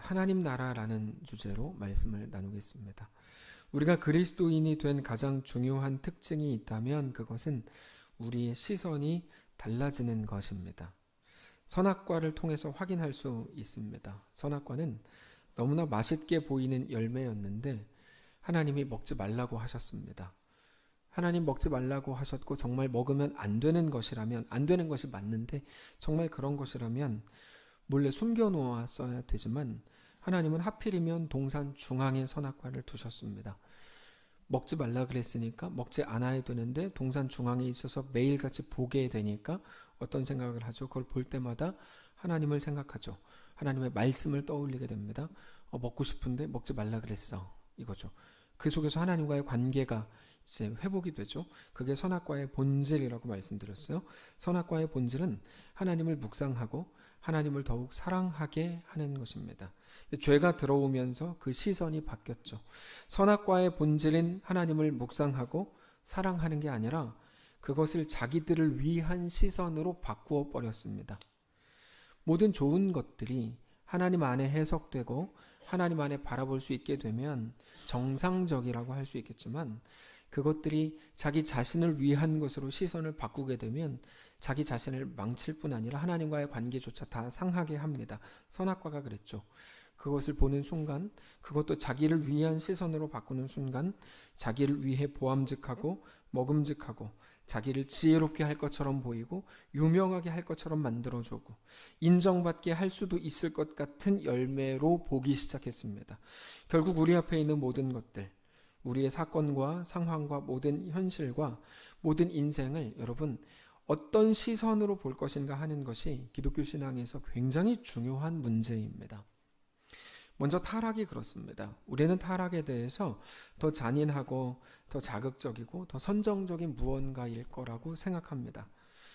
하나님 나라라는 주제로 말씀을 나누겠습니다. 우리가 그리스도인이 된 가장 중요한 특징이 있다면 그것은 우리의 시선이 달라지는 것입니다. 선악과를 통해서 확인할 수 있습니다. 선악과는 너무나 맛있게 보이는 열매였는데 하나님이 먹지 말라고 하셨습니다. 하나님 먹지 말라고 하셨고 정말 먹으면 안 되는 것이라면, 안 되는 것이 맞는데 정말 그런 것이라면 몰래 숨겨놓았어야 되지만 하나님은 하필이면 동산 중앙에 선악과를 두셨습니다. 먹지 말라 그랬으니까 먹지 않아야 되는데 동산 중앙에 있어서 매일같이 보게 되니까 어떤 생각을 하죠? 그걸 볼 때마다 하나님을 생각하죠. 하나님의 말씀을 떠올리게 됩니다. 먹고 싶은데 먹지 말라 그랬어, 이거죠. 그 속에서 하나님과의 관계가 이제 회복이 되죠. 그게 선악과의 본질이라고 말씀드렸어요. 선악과의 본질은 하나님을 묵상하고 하나님을 더욱 사랑하게 하는 것입니다. 죄가 들어오면서 그 시선이 바뀌었죠. 선악과의 본질인 하나님을 묵상하고 사랑하는 게 아니라 그것을 자기들을 위한 시선으로 바꾸어 버렸습니다. 모든 좋은 것들이 하나님 안에 해석되고 하나님 안에 바라볼 수 있게 되면 정상적이라고 할 수 있겠지만 그것들이 자기 자신을 위한 것으로 시선을 바꾸게 되면 자기 자신을 망칠 뿐 아니라 하나님과의 관계조차 다 상하게 합니다. 선악과가 그랬죠. 그것을 보는 순간, 그것도 자기를 위한 시선으로 바꾸는 순간 자기를 위해 보암직하고 먹음직하고 자기를 지혜롭게 할 것처럼 보이고 유명하게 할 것처럼 만들어주고 인정받게 할 수도 있을 것 같은 열매로 보기 시작했습니다. 결국 우리 앞에 있는 모든 것들, 우리의 사건과 상황과 모든 현실과 모든 인생을 여러분 어떤 시선으로 볼 것인가 하는 것이 기독교 신앙에서 굉장히 중요한 문제입니다. 먼저 타락이 그렇습니다. 우리는 타락에 대해서 더 잔인하고 더 자극적이고 더 선정적인 무언가일 거라고 생각합니다.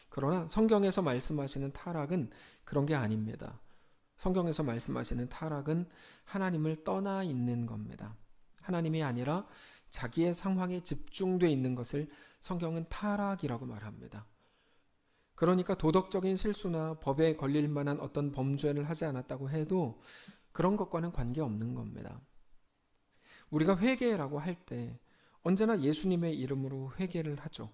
그러나 성경에서 말씀하시는 타락은 그런 게 아닙니다. 성경에서 말씀하시는 타락은 하나님을 떠나 있는 겁니다. 하나님이 아니라 자기의 상황에 집중되어 있는 것을 성경은 타락이라고 말합니다. 그러니까 도덕적인 실수나 법에 걸릴 만한 어떤 범죄를 하지 않았다고 해도 그런 것과는 관계없는 겁니다. 우리가 회개라고 할 때 언제나 예수님의 이름으로 회개를 하죠.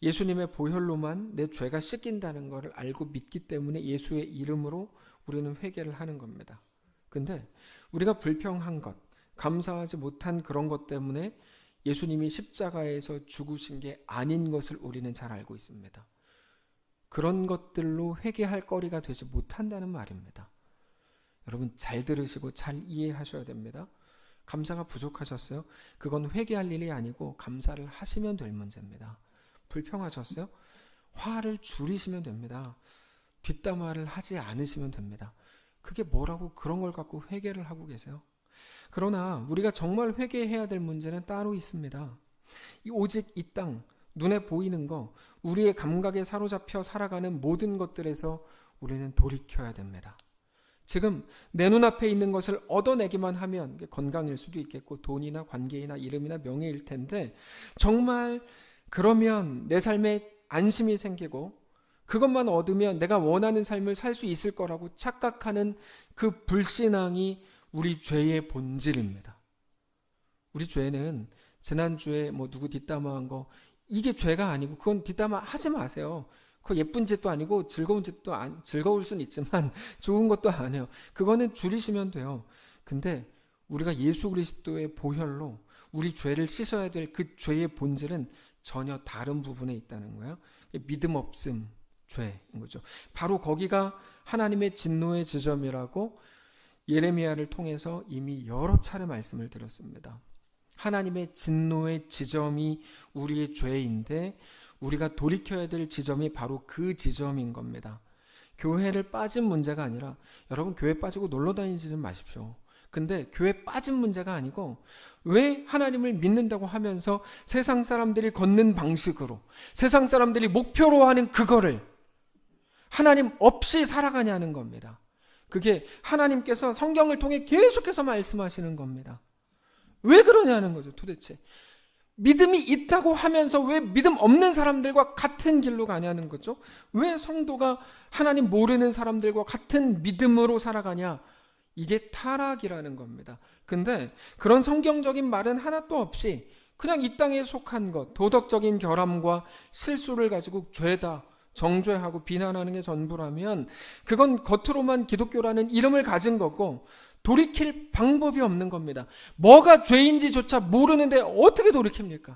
예수님의 보혈로만 내 죄가 씻긴다는 것을 알고 믿기 때문에 예수의 이름으로 우리는 회개를 하는 겁니다. 근데 우리가 불평한 것, 감사하지 못한 그런 것 때문에 예수님이 십자가에서 죽으신 게 아닌 것을 우리는 잘 알고 있습니다. 그런 것들로 회개할 거리가 되지 못한다는 말입니다. 여러분 잘 들으시고 잘 이해하셔야 됩니다. 감사가 부족하셨어요? 그건 회개할 일이 아니고 감사를 하시면 될 문제입니다. 불평하셨어요? 화를 줄이시면 됩니다. 뒷담화를 하지 않으시면 됩니다. 그게 뭐라고 그런 걸 갖고 회개를 하고 계세요? 그러나 우리가 정말 회개해야 될 문제는 따로 있습니다. 오직 이 땅, 눈에 보이는 거, 우리의 감각에 사로잡혀 살아가는 모든 것들에서 우리는 돌이켜야 됩니다. 지금 내 눈앞에 있는 것을 얻어내기만 하면 건강일 수도 있겠고 돈이나 관계이나 이름이나 명예일 텐데 정말 그러면 내 삶에 안심이 생기고 그것만 얻으면 내가 원하는 삶을 살 수 있을 거라고 착각하는 그 불신앙이 우리 죄의 본질입니다. 우리 죄는 지난주에 누구 뒷담화한 거 이게 죄가 아니고 그건 뒷담화 하지 마세요. 그거 예쁜 짓도 아니고 즐거운 짓도 즐거울 수는 있지만 좋은 것도 아니에요. 그거는 줄이시면 돼요. 근데 우리가 예수 그리스도의 보혈로 우리 죄를 씻어야 될 그 죄의 본질은 전혀 다른 부분에 있다는 거예요. 믿음 없음 죄인 거죠. 바로 거기가 하나님의 진노의 지점이라고 예레미야를 통해서 이미 여러 차례 말씀을 드렸습니다. 하나님의 진노의 지점이 우리의 죄인데 우리가 돌이켜야 될 지점이 바로 그 지점인 겁니다. 교회를 빠진 문제가 아니라 여러분 교회 빠지고 놀러 다니지 좀 마십시오. 근데 교회 빠진 문제가 아니고 왜 하나님을 믿는다고 하면서 세상 사람들이 걷는 방식으로 세상 사람들이 목표로 하는 그거를 하나님 없이 살아가냐는 겁니다. 그게 하나님께서 성경을 통해 계속해서 말씀하시는 겁니다. 왜 그러냐는 거죠 도대체. 믿음이 있다고 하면서 왜 믿음 없는 사람들과 같은 길로 가냐는 거죠. 왜 성도가 하나님 모르는 사람들과 같은 믿음으로 살아가냐. 이게 타락이라는 겁니다. 근데 그런 성경적인 말은 하나도 없이 그냥 이 땅에 속한 것, 도덕적인 결함과 실수를 가지고 죄다 정죄하고 비난하는 게 전부라면 그건 겉으로만 기독교라는 이름을 가진 거고 돌이킬 방법이 없는 겁니다. 뭐가 죄인지조차 모르는데 어떻게 돌이킵니까?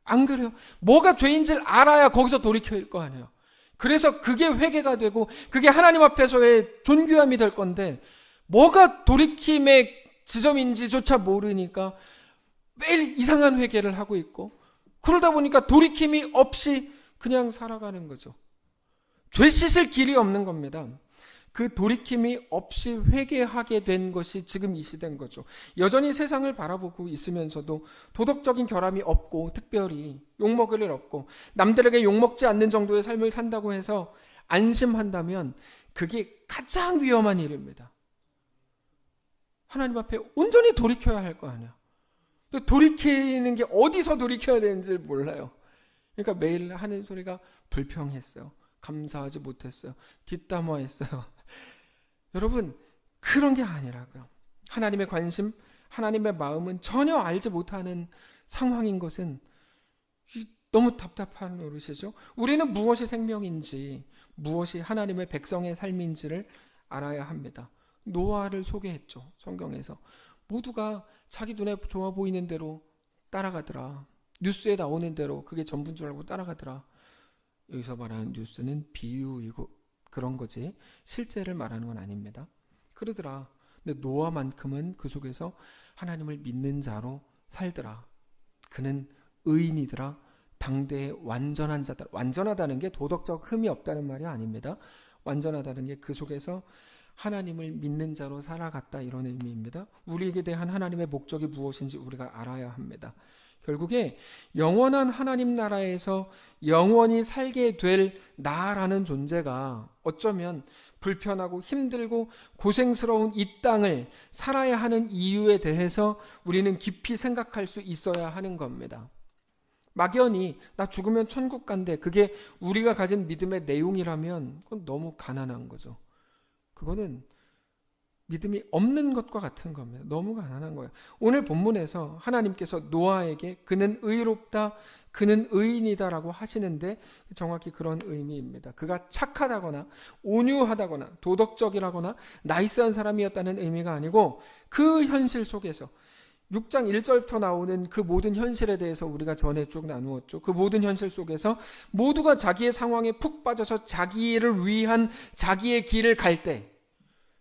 안 그래요? 뭐가 죄인지를 알아야 거기서 돌이킬 거 아니에요. 그래서 그게 회개가 되고 그게 하나님 앞에서의 존귀함이 될 건데 뭐가 돌이킴의 지점인지조차 모르니까 매일 이상한 회개를 하고 있고 그러다 보니까 돌이킴이 없이 그냥 살아가는 거죠. 죄 씻을 길이 없는 겁니다. 그 돌이킴이 없이 회개하게 된 것이 지금 이 시대인 거죠. 여전히 세상을 바라보고 있으면서도 도덕적인 결함이 없고 특별히 욕먹을 일 없고 남들에게 욕먹지 않는 정도의 삶을 산다고 해서 안심한다면 그게 가장 위험한 일입니다. 하나님 앞에 온전히 돌이켜야 할 거 아니야. 돌이키는 게 어디서 돌이켜야 되는지 몰라요. 그러니까 매일 하는 소리가 불평했어요. 감사하지 못했어요. 뒷담화했어요. 여러분 그런 게 아니라고요. 하나님의 관심, 하나님의 마음은 전혀 알지 못하는 상황인 것은 너무 답답한 노릇이죠. 우리는 무엇이 생명인지 무엇이 하나님의 백성의 삶인지를 알아야 합니다. 노아를 소개했죠. 성경에서. 모두가 자기 눈에 좋아 보이는 대로 따라가더라. 뉴스에 나오는 대로 그게 전부인 줄 알고 따라가더라. 여기서 말하는 뉴스는 비유이고 그런 거지 실제를 말하는 건 아닙니다. 그러더라. 근데 노아만큼은 그 속에서 하나님을 믿는 자로 살더라. 그는 의인이더라. 당대의 완전한 자다. 완전하다는 게 도덕적 흠이 없다는 말이 아닙니다. 완전하다는 게 그 속에서 하나님을 믿는 자로 살아갔다 이런 의미입니다. 우리에게 대한 하나님의 목적이 무엇인지 우리가 알아야 합니다. 결국에 영원한 하나님 나라에서 영원히 살게 될 나라는 존재가 어쩌면 불편하고 힘들고 고생스러운 이 땅을 살아야 하는 이유에 대해서 우리는 깊이 생각할 수 있어야 하는 겁니다. 막연히 나 죽으면 천국 간대 그게 우리가 가진 믿음의 내용이라면 그건 너무 가난한 거죠. 그거는 믿음이 없는 것과 같은 겁니다. 너무 가난한 거예요. 오늘 본문에서 하나님께서 노아에게 그는 의롭다, 그는 의인이다라고 하시는데 정확히 그런 의미입니다. 그가 착하다거나 온유하다거나 도덕적이라거나 나이스한 사람이었다는 의미가 아니고 그 현실 속에서 6장 1절부터 나오는 그 모든 현실에 대해서 우리가 전에 쭉 나누었죠. 그 모든 현실 속에서 모두가 자기의 상황에 푹 빠져서 자기를 위한 자기의 길을 갈 때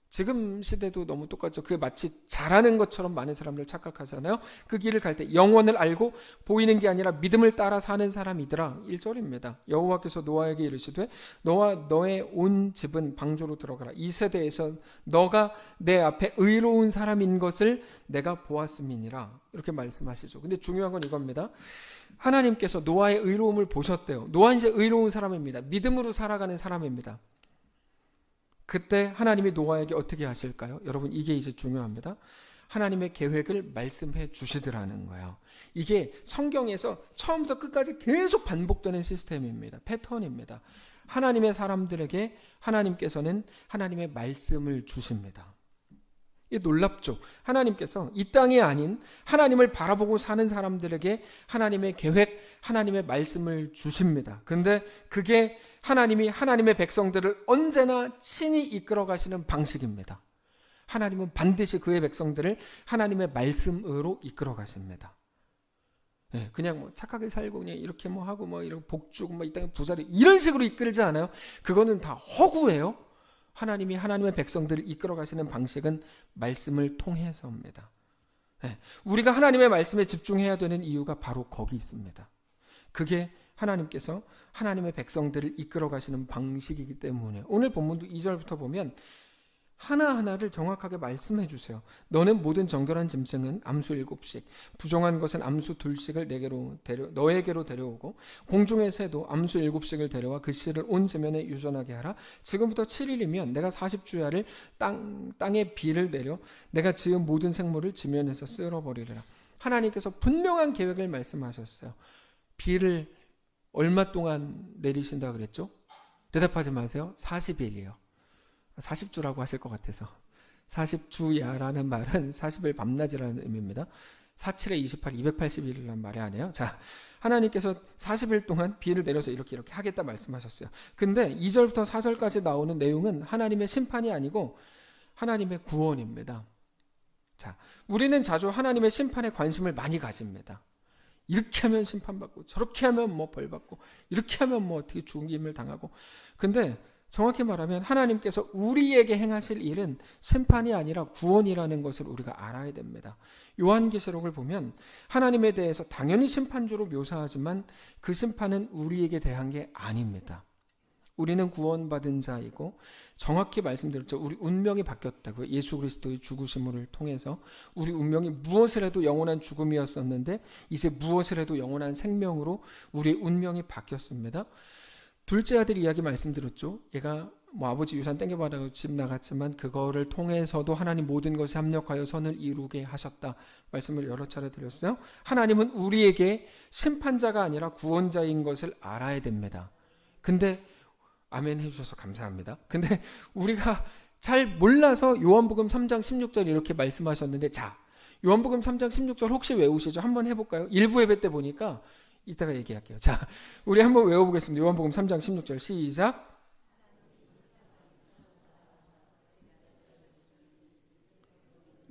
지금 시대도 너무 똑같죠. 그게 마치 잘하는 것처럼 많은 사람들 착각하잖아요. 그 길을 갈 때 영원을 알고 보이는 게 아니라 믿음을 따라 사는 사람이더라. 1절입니다. 여호와께서 노아에게 이르시되 너와 너의 온 집은 방주로 들어가라. 이 세대에서 너가 내 앞에 의로운 사람인 것을 내가 보았음이니라. 이렇게 말씀하시죠. 근데 중요한 건 이겁니다. 하나님께서 노아의 의로움을 보셨대요. 노아는 이제 의로운 사람입니다. 믿음으로 살아가는 사람입니다. 그때 하나님이 노아에게 어떻게 하실까요? 여러분 이게 이제 중요합니다. 하나님의 계획을 말씀해 주시더라는 거예요. 이게 성경에서 처음부터 끝까지 계속 반복되는 시스템입니다. 패턴입니다. 하나님의 사람들에게 하나님께서는 하나님의 말씀을 주십니다. 이게 놀랍죠? 하나님께서 이 땅이 아닌 하나님을 바라보고 사는 사람들에게 하나님의 계획, 하나님의 말씀을 주십니다. 근데 그게 하나님이 하나님의 백성들을 언제나 친히 이끌어 가시는 방식입니다. 하나님은 반드시 그의 백성들을 하나님의 말씀으로 이끌어 가십니다. 네, 그냥 뭐 착하게 살고 그냥 이렇게 뭐 하고 뭐 이렇게 복 주고 뭐 이 땅에 부자를 이런 식으로 이끌지 않아요. 그거는 다 허구예요. 하나님이 하나님의 백성들을 이끌어 가시는 방식은 말씀을 통해서입니다. 네, 우리가 하나님의 말씀에 집중해야 되는 이유가 바로 거기 있습니다. 그게 하나님께서 하나님의 백성들을 이끌어 가시는 방식이기 때문에 오늘 본문도 2절부터 보면 하나하나를 정확하게 말씀해 주세요. 너는 모든 정결한 짐승은 암수 7씩, 부정한 것은 암수 2씩을 너에게로 데려오고 공중의 새도 암수 7씩을 데려와 그 씨를 온 지면에 유전하게 하라. 지금부터 7일이면 내가 40주야를 땅에 비를 내려 내가 지은 모든 생물을 지면에서 쓸어버리리라. 하나님께서 분명한 계획을 말씀하셨어요. 비를 얼마 동안 내리신다 그랬죠? 대답하지 마세요. 40일이요. 40주라고 하실 것 같아서 40주야라는 말은 40일 밤낮이라는 의미입니다. 47에 28, 280일이라는 말이 아니에요. 자, 하나님께서 40일 동안 비를 내려서 이렇게 하겠다 말씀하셨어요. 근데 2절부터 4절까지 나오는 내용은 하나님의 심판이 아니고 하나님의 구원입니다. 자, 우리는 자주 하나님의 심판에 관심을 많이 가집니다. 이렇게 하면 심판받고 저렇게 하면 뭐 벌받고 이렇게 하면 뭐 어떻게 죽임을 당하고. 근데 정확히 말하면 하나님께서 우리에게 행하실 일은 심판이 아니라 구원이라는 것을 우리가 알아야 됩니다. 요한계시록을 보면 하나님에 대해서 당연히 심판주로 묘사하지만 그 심판은 우리에게 대한 게 아닙니다. 우리는 구원받은 자이고 정확히 말씀드렸죠. 우리 운명이 바뀌었다고요. 예수 그리스도의 죽으심을 통해서 우리 운명이 무엇을 해도 영원한 죽음이었었는데 이제 무엇을 해도 영원한 생명으로 우리의 운명이 바뀌었습니다. 둘째 아들 이야기 말씀드렸죠. 얘가 뭐 아버지 유산 땡겨받아서 집 나갔지만 그거를 통해서도 하나님 모든 것이 합력하여 선을 이루게 하셨다. 말씀을 여러 차례 드렸어요. 하나님은 우리에게 심판자가 아니라 구원자인 것을 알아야 됩니다. 근데 아멘 해주셔서 감사합니다. 근데 우리가 잘 몰라서 요한복음 3장 16절 이렇게 말씀하셨는데, 자, 요한복음 3장 16절 혹시 외우시죠? 한번 해볼까요? 일부 예배 때 보니까 이따가 얘기할게요. 자, 우리 한번 외워보겠습니다. 요한복음 3장 16절 시작.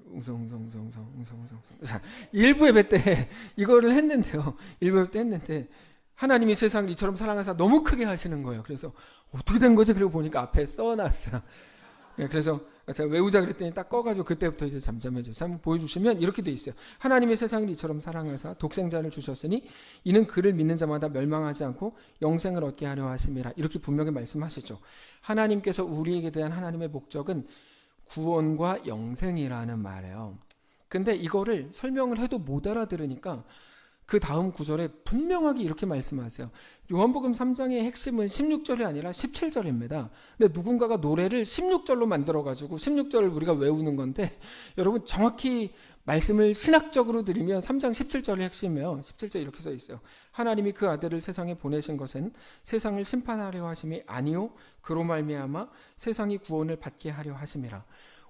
웅성웅성웅성웅성웅성. 자, 일부 예배 때 이거를 했는데요. 일부 예배 때 했는데 하나님이 세상을 이처럼 사랑하사 너무 크게 하시는 거예요. 그래서 어떻게 된 거지? 그리고 보니까 앞에 써놨어요. 그래서 제가 외우자 그랬더니 딱 꺼가지고 그때부터 이제 잠잠해져서 한번 보여주시면 이렇게 돼 있어요. 하나님의 세상을 이처럼 사랑하사 독생자를 주셨으니 이는 그를 믿는 자마다 멸망하지 않고 영생을 얻게 하려 하심이라. 이렇게 분명히 말씀하시죠. 하나님께서 우리에게 대한 하나님의 목적은 구원과 영생이라는 말이에요. 근데 이거를 설명을 해도 못 알아들으니까 그 다음 구절에 분명하게 이렇게 말씀하세요. 요한복음 3장의 핵심은 16절이 아니라 17절입니다. 근데 누군가가 노래를 16절로 만들어가지고 16절을 우리가 외우는 건데, 여러분 정확히 말씀을 신학적으로 드리면 3장 17절이 핵심이에요. 17절 이렇게 써 있어요. 하나님이 그 아들을 세상에 보내신 것은 세상을 심판하려 하심이 아니요 그로 말미암아 세상이 구원을 받게 하려 하심이라.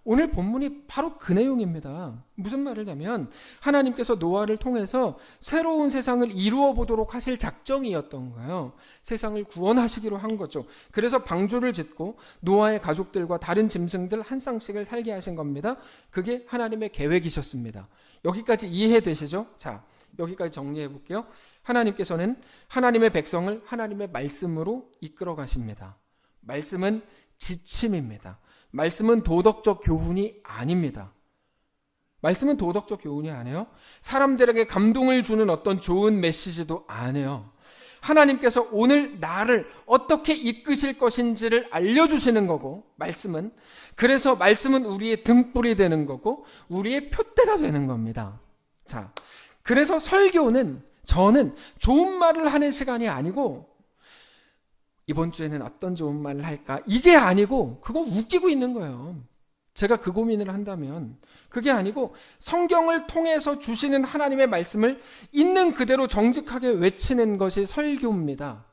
오늘 본문이 바로 그 내용입니다. 무슨 말이냐면 하나님께서 노아를 통해서 새로운 세상을 이루어 보도록 하실 작정이었던 거예요. 세상을 구원하시기로 한 거죠. 그래서 방주를 짓고 노아의 가족들과 다른 짐승들 한 쌍씩을 살게 하신 겁니다. 그게 하나님의 계획이셨습니다. 여기까지 이해되시죠? 자, 여기까지 정리해 볼게요. 하나님께서는 하나님의 백성을 하나님의 말씀으로 이끌어 가십니다. 말씀은 지침입니다. 말씀은 도덕적 교훈이 아닙니다. 말씀은 도덕적 교훈이 아니에요. 사람들에게 감동을 주는 어떤 좋은 메시지도 아니에요. 하나님께서 오늘 나를 어떻게 이끄실 것인지를 알려주시는 거고, 말씀은. 그래서 말씀은 우리의 등불이 되는 거고 우리의 표대가 되는 겁니다. 자, 그래서 설교는 저는 좋은 말을 하는 시간이 아니고 이번 주에는 어떤 좋은 말을 할까? 이게 아니고 그거 웃기고 있는 거예요. 제가 그 고민을 한다면 그게 아니고 성경을 통해서 주시는 하나님의 말씀을 있는 그대로 정직하게 외치는 것이 설교입니다.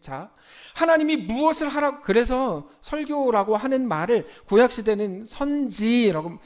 자, 하나님이 무엇을 하라고, 그래서 설교라고 하는 말을 구약시대는 선지라고,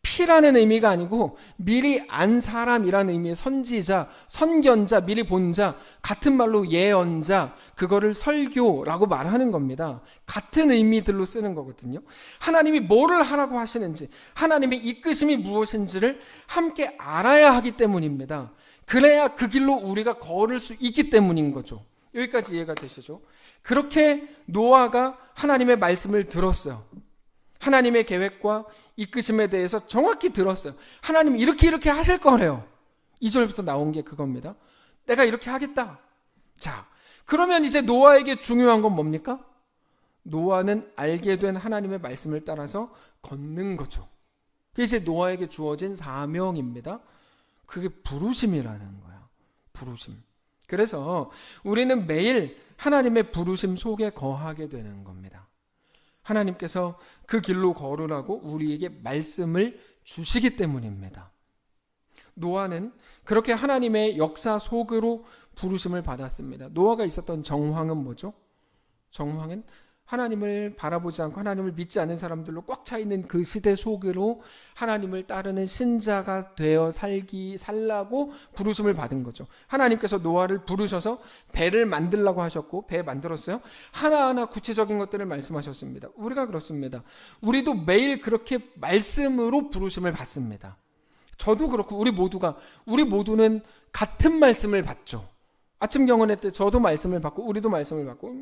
피라는 의미가 아니고 미리 안 사람이라는 의미의 선지자, 선견자, 미리 본 자, 같은 말로 예언자, 그거를 설교라고 말하는 겁니다. 같은 의미들로 쓰는 거거든요. 하나님이 뭐를 하라고 하시는지, 하나님의 이끄심이 무엇인지를 함께 알아야 하기 때문입니다. 그래야 그 길로 우리가 걸을 수 있기 때문인 거죠. 여기까지 이해가 되시죠? 그렇게 노아가 하나님의 말씀을 들었어요. 하나님의 계획과 이끄심에 대해서 정확히 들었어요. 하나님 이렇게 하실 거래요. 2절부터 나온 게 그겁니다. 내가 이렇게 하겠다. 자, 그러면 이제 노아에게 중요한 건 뭡니까? 노아는 알게 된 하나님의 말씀을 따라서 걷는 거죠. 그게 이제 노아에게 주어진 사명입니다. 그게 부르심이라는 거야. 부르심. 그래서 우리는 매일 하나님의 부르심 속에 거하게 되는 겁니다. 하나님께서 그 길로 걸으라고 우리에게 말씀을 주시기 때문입니다. 노아는 그렇게 하나님의 역사 속으로 부르심을 받았습니다. 노아가 있었던 정황은 뭐죠? 정황은 하나님을 바라보지 않고 하나님을 믿지 않는 사람들로 꽉 차 있는 그 시대 속으로 하나님을 따르는 신자가 되어 살라고 부르심을 받은 거죠. 하나님께서 노아를 부르셔서 배를 만들라고 하셨고 배 만들었어요. 하나하나 구체적인 것들을 말씀하셨습니다. 우리가 그렇습니다. 우리도 매일 그렇게 말씀으로 부르심을 받습니다. 저도 그렇고 우리 모두는 같은 말씀을 받죠. 아침 경건회 때 저도 말씀을 받고 우리도 말씀을 받고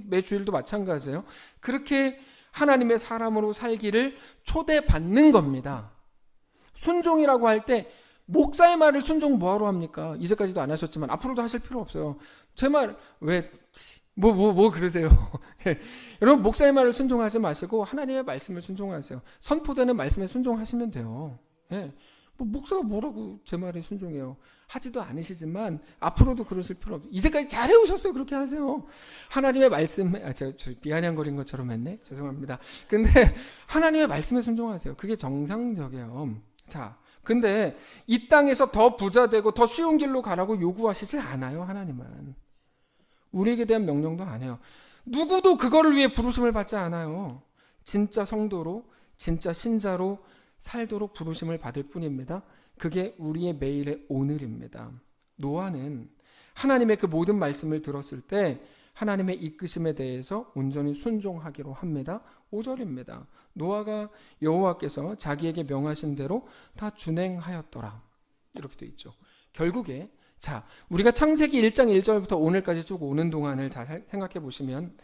매 주일도 마찬가지예요. 그렇게 하나님의 사람으로 살기를 초대받는 겁니다. 순종이라고 할 때 목사의 말을 순종 뭐하러 합니까? 이제까지도 안 하셨지만 앞으로도 하실 필요 없어요. 제 말 왜 그러세요? 여러분 목사의 말을 순종하지 마시고 하나님의 말씀을 순종하세요. 선포되는 말씀에 순종하시면 돼요. 예. 목사가 뭐라고 제 말에 순종해요. 하지도 않으시지만 앞으로도 그러실 필요 없어요. 이제까지 잘 해오셨어요. 그렇게 하세요. 하나님의 말씀에 제가 비아냥거린 것처럼 했네. 죄송합니다. 근데 하나님의 말씀에 순종하세요. 그게 정상적이에요. 자, 근데 이 땅에서 더 부자 되고 더 쉬운 길로 가라고 요구하시지 않아요. 하나님은 우리에게 대한 명령도 안 해요. 누구도 그거를 위해 부르심을 받지 않아요. 진짜 성도로 진짜 신자로 살도록 부르심을 받을 뿐입니다. 그게 우리의 매일의 오늘입니다. 노아는 하나님의 그 모든 말씀을 들었을 때 하나님의 이끄심에 대해서 온전히 순종하기로 합니다. 5절입니다. 노아가 여호와께서 자기에게 명하신 대로 다 준행하였더라. 이렇게 되어 있죠. 결국에 우리가 창세기 1장 1절부터 오늘까지 쭉 오는 동안을 잘 생각해 보시면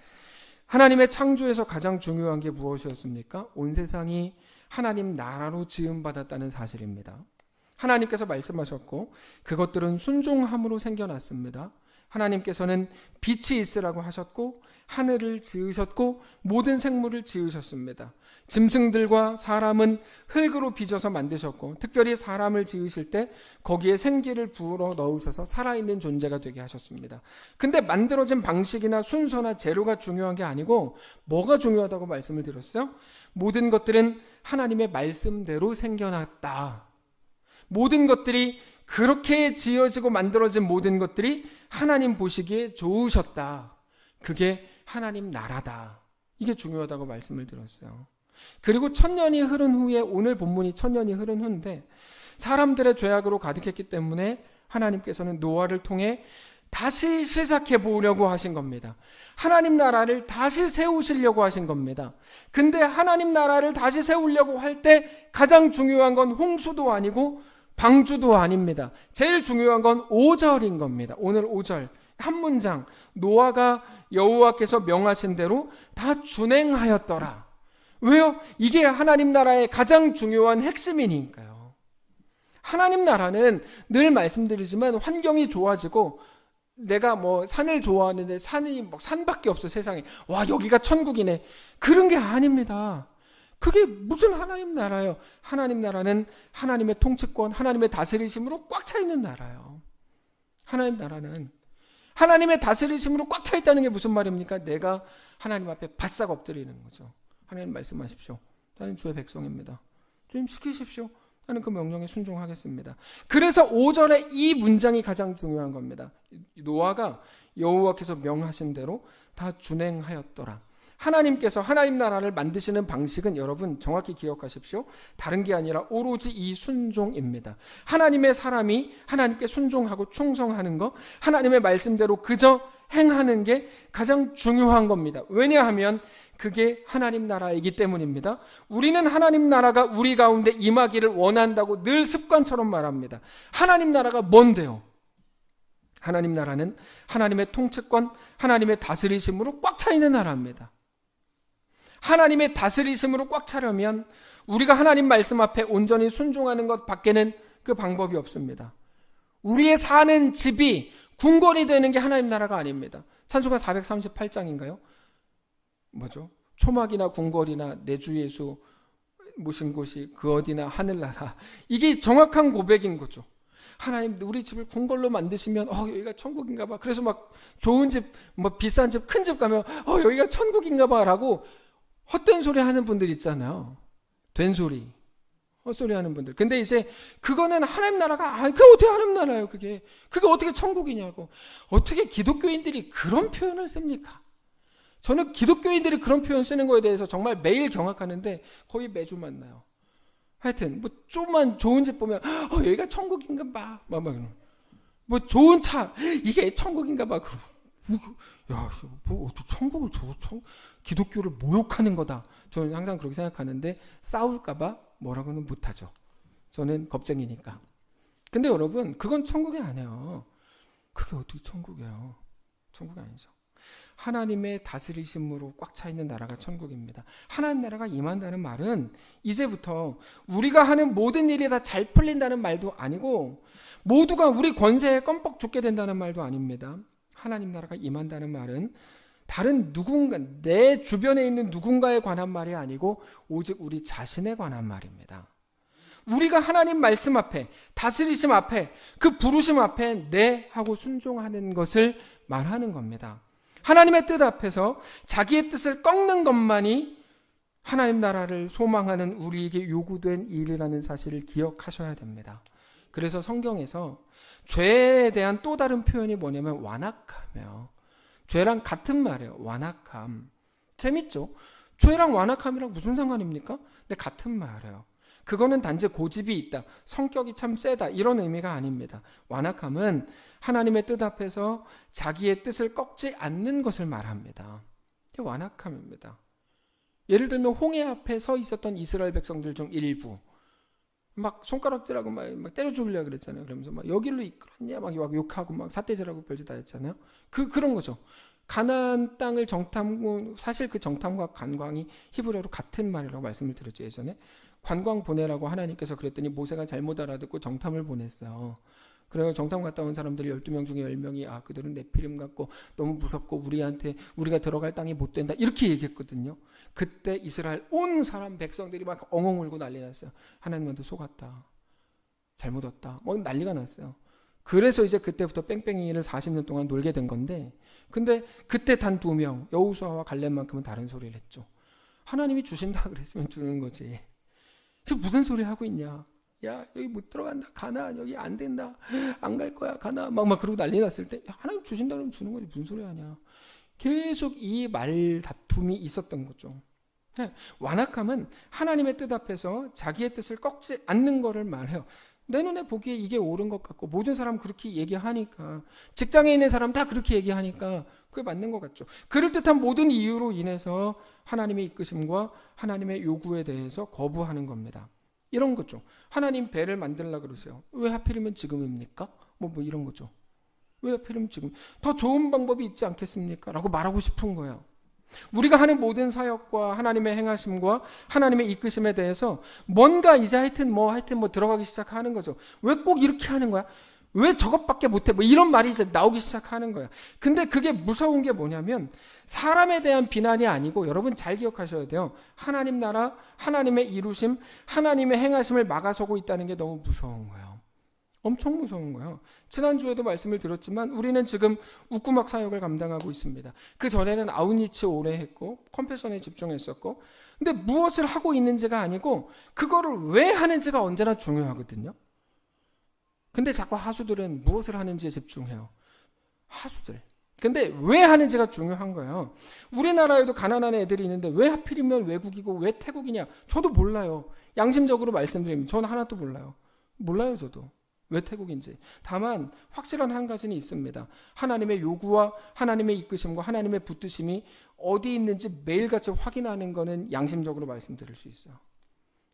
하나님의 창조에서 가장 중요한 게 무엇이었습니까? 온 세상이 하나님 나라로 지음받았다는 사실입니다. 하나님께서 말씀하셨고 그것들은 순종함으로 생겨났습니다. 하나님께서는 빛이 있으라고 하셨고 하늘을 지으셨고 모든 생물을 지으셨습니다. 짐승들과 사람은 흙으로 빚어서 만드셨고 특별히 사람을 지으실 때 거기에 생기를 부어 넣으셔서 살아있는 존재가 되게 하셨습니다. 근데 만들어진 방식이나 순서나 재료가 중요한 게 아니고 뭐가 중요하다고 말씀을 드렸어요? 모든 것들은 하나님의 말씀대로 생겨났다. 모든 것들이 그렇게 지어지고 만들어진 모든 것들이 하나님 보시기에 좋으셨다. 그게 하나님 나라다. 이게 중요하다고 말씀을 드렸어요. 그리고 1000년이 흐른 후에 오늘 본문이 1000년이 흐른 후인데 사람들의 죄악으로 가득했기 때문에 하나님께서는 노아를 통해 다시 시작해 보려고 하신 겁니다. 하나님 나라를 다시 세우시려고 하신 겁니다. 근데 하나님 나라를 다시 세우려고 할 때 가장 중요한 건 홍수도 아니고 방주도 아닙니다. 제일 중요한 건 5절인 겁니다. 오늘 5절 한 문장 노아가 여호와께서 명하신 대로 다 준행하였더라. 왜요? 이게 하나님 나라의 가장 중요한 핵심이니까요. 하나님 나라는 늘 말씀드리지만 환경이 좋아지고 내가 산을 좋아하는데 산이 산밖에 없어 세상에. 와 여기가 천국이네. 그런 게 아닙니다. 그게 무슨 하나님 나라예요? 하나님 나라는 하나님의 통치권, 하나님의 다스리심으로 꽉 차 있는 나라예요. 하나님 나라는 하나님의 다스리심으로 꽉 차 있다는 게 무슨 말입니까? 내가 하나님 앞에 바싹 엎드리는 거죠. 하나님 말씀하십시오. 나는 주의 백성입니다. 주님 시키십시오. 나는 그 명령에 순종하겠습니다. 그래서 5절에 이 문장이 가장 중요한 겁니다. 노아가 여호와께서 명하신 대로 다 준행하였더라. 하나님께서 하나님 나라를 만드시는 방식은 여러분 정확히 기억하십시오. 다른 게 아니라 오로지 이 순종입니다. 하나님의 사람이 하나님께 순종하고 충성하는 것, 하나님의 말씀대로 그저 행하는 게 가장 중요한 겁니다. 왜냐하면 그게 하나님 나라이기 때문입니다. 우리는 하나님 나라가 우리 가운데 임하기를 원한다고 늘 습관처럼 말합니다. 하나님 나라가 뭔데요? 하나님 나라는 하나님의 통치권, 하나님의 다스리심으로 꽉 차 있는 나라입니다. 하나님의 다스리심으로 꽉 차려면 우리가 하나님 말씀 앞에 온전히 순종하는 것 밖에는 그 방법이 없습니다. 우리의 사는 집이 궁궐이 되는 게 하나님 나라가 아닙니다. 찬송가 438장인가요? 뭐죠? 초막이나 궁궐이나 내 주 예수 모신 곳이 그 어디나 하늘나라. 이게 정확한 고백인 거죠. 하나님 우리 집을 궁궐로 만드시면 여기가 천국인가 봐. 그래서 막 좋은 집, 비싼 집, 큰 집 가면 여기가 천국인가 봐 라고 헛된 소리 하는 분들 있잖아요. 된 소리, 헛소리 하는 분들. 근데 이제 그거는 하나님 나라가 그게 어떻게 하나님 나라예요? 그게 어떻게 천국이냐고. 어떻게 기독교인들이 그런 표현을 씁니까? 저는 기독교인들이 그런 표현 쓰는 거에 대해서 정말 매일 경악하는데 거의 매주 만나요. 하여튼 뭐 좀만 좋은 집 보면 여기가 천국인가 봐. 뭐 좋은 차 이게 천국인가 봐. 천국을 기독교를 모욕하는 거다. 저는 항상 그렇게 생각하는데 싸울까 봐 뭐라고는 못하죠. 저는 겁쟁이니까. 근데 여러분 그건 천국이 아니에요. 그게 어떻게 천국이에요? 천국이 아니죠. 하나님의 다스리심으로 꽉 차 있는 나라가 천국입니다. 하나님 나라가 임한다는 말은 이제부터 우리가 하는 모든 일이 다 잘 풀린다는 말도 아니고 모두가 우리 권세에 껌뻑 죽게 된다는 말도 아닙니다. 하나님 나라가 임한다는 말은 다른 누군가, 내 주변에 있는 누군가에 관한 말이 아니고 오직 우리 자신에 관한 말입니다. 우리가 하나님 말씀 앞에, 다스리심 앞에, 그 부르심 앞에 네 하고 순종하는 것을 말하는 겁니다. 하나님의 뜻 앞에서 자기의 뜻을 꺾는 것만이 하나님 나라를 소망하는 우리에게 요구된 일이라는 사실을 기억하셔야 됩니다. 그래서 성경에서 죄에 대한 또 다른 표현이 뭐냐면 완악함이에요. 죄랑 같은 말이에요. 완악함. 재밌죠? 죄랑 완악함이랑 무슨 상관입니까? 근데 같은 말이에요. 그거는 단지 고집이 있다, 성격이 참 세다 이런 의미가 아닙니다. 완악함은 하나님의 뜻 앞에서 자기의 뜻을 꺾지 않는 것을 말합니다. 이게 완악함입니다. 예를 들면 홍해 앞에 서 있었던 이스라엘 백성들 중 일부 막 손가락질하고 막 때려 죽으려고 그랬잖아요. 그러면서 막 여기로 이끌었냐 막 욕하고 막 삿대질하고 별짓 다 했잖아요. 그런 거죠. 가나안 땅을 정탐, 사실 그 정탐과 관광이 히브리어로 같은 말이라고 말씀을 드렸죠. 예전에 관광 보내라고 하나님께서 그랬더니 모세가 잘못 알아듣고 정탐을 보냈어요. 그래서 정탐 갔다 온 사람들이 12명 중에 10명이 그들은 네피림 같고 너무 무섭고 우리가 들어갈 땅이 못 된다 이렇게 얘기했거든요. 그때 이스라엘 온 사람 백성들이 막 엉엉 울고 난리 났어요. 하나님한테 속았다, 잘못 왔다, 뭐 난리가 났어요. 그래서 이제 그때부터 뺑뺑이를 40년 동안 놀게 된 건데, 근데 그때 단 2명 여호수아와 갈렙만큼은 다른 소리를 했죠. 하나님이 주신다 그랬으면 주는 거지. 지금 무슨 소리 하고 있냐? 야, 여기 못 들어간다. 가나 여기 안 된다. 안 갈 거야. 가나 막 그러고 난리 났을 때 하나님 주신다 그러면 주는 거지. 무슨 소리 하냐? 계속 이 말 다툼이 있었던 거죠. 완악함은 하나님의 뜻 앞에서 자기의 뜻을 꺾지 않는 거를 말해요. 내 눈에 보기에 이게 옳은 것 같고 모든 사람 그렇게 얘기하니까, 직장에 있는 사람 다 그렇게 얘기하니까 그게 맞는 것 같죠. 그럴듯한 모든 이유로 인해서 하나님의 이끄심과 하나님의 요구에 대해서 거부하는 겁니다. 이런 거죠. 하나님 배를 만들려고 그러세요. 왜 하필이면 지금입니까? 뭐 이런 거죠. 왜 하필이면 지금? 더 좋은 방법이 있지 않겠습니까? 라고 말하고 싶은 거예요. 우리가 하는 모든 사역과 하나님의 행하심과 하나님의 이끄심에 대해서 뭔가 이제 하여튼 들어가기 시작하는 거죠. 왜 꼭 이렇게 하는 거야? 왜 저것밖에 못해? 이런 말이 이제 나오기 시작하는 거야. 근데 그게 무서운 게 뭐냐면 사람에 대한 비난이 아니고, 여러분 잘 기억하셔야 돼요. 하나님 나라, 하나님의 이루심, 하나님의 행하심을 막아서고 있다는 게 너무 무서운 거예요. 엄청 무서운 거예요. 지난주에도 말씀을 드렸지만 우리는 지금 웃구막 사역을 감당하고 있습니다. 그 전에는 아웃리치 오래 했고 컴패션에 집중했었고, 근데 무엇을 하고 있는지가 아니고 그거를 왜 하는지가 언제나 중요하거든요. 근데 자꾸 하수들은 무엇을 하는지에 집중해요. 하수들. 근데 왜 하는지가 중요한 거예요. 우리나라에도 가난한 애들이 있는데 왜 하필이면 외국이고 왜 태국이냐? 저도 몰라요. 양심적으로 말씀드리면 저는 하나도 몰라요. 몰라요, 저도. 왜 태국인지. 다만 확실한 한 가지는 있습니다. 하나님의 요구와 하나님의 이끄심과 하나님의 붙드심이 어디 있는지 매일같이 확인하는 거는 양심적으로 말씀드릴 수 있어요.